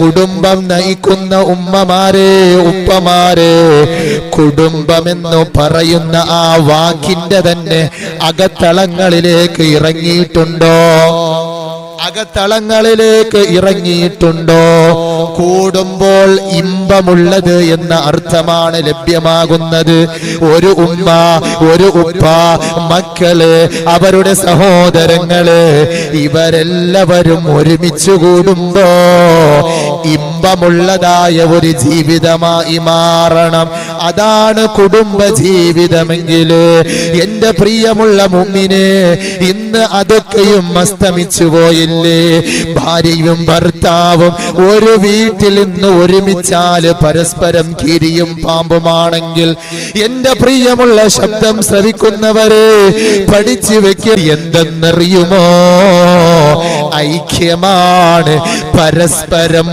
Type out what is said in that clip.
കുടുംബം നയിക്കുന്ന ഉമ്മമാരെ, ഉപ്പമാരെ, കുടുംബമെന്നു പറയുന്ന ആ വാക്കിന്റെ തന്നെ അകത്തളങ്ങളിലേക്ക് ഇറങ്ങിയിട്ടുണ്ടോ? അകത്തളങ്ങളിലേക്ക് ഇറങ്ങിയിട്ടുണ്ടോ? കൂടുമ്പോൾ ഇമ്പമുള്ളത് എന്ന അർത്ഥമാണ് ലഭ്യമാകുന്നത്. ഒരു ഉമ്മ, ഒരു ഉപ്പ, മക്കള്, അവരുടെ സഹോദരങ്ങള്, ഇവരെല്ലാവരും ഒരുമിച്ച് കൂടുമ്പോ ഇമ്പമുള്ളതായ ഒരു ജീവിതമായി മാറണം. അതാണ് കുടുംബ ജീവിതമെങ്കില് എന്റെ പ്രിയമുള്ള മുഅ്മിനേ, ഇന്ന് അതൊക്കെയും അസ്തമിച്ചു പോയില്ലേ? ഭാര്യയും ഭർത്താവും ഒരു വീട്ടിൽ നിന്ന് ഒരുമിച്ചാല് പരസ്പരം കീരിയും പാമ്പുമാണെങ്കിൽ എന്റെ പ്രിയമുള്ള ശബ്ദം ശ്രവിക്കുന്നവരെ പഠിച്ചു വെക്കുക. എന്തെന്നറിയുമോ? ഐക്യമാണ്, പരസ്പരം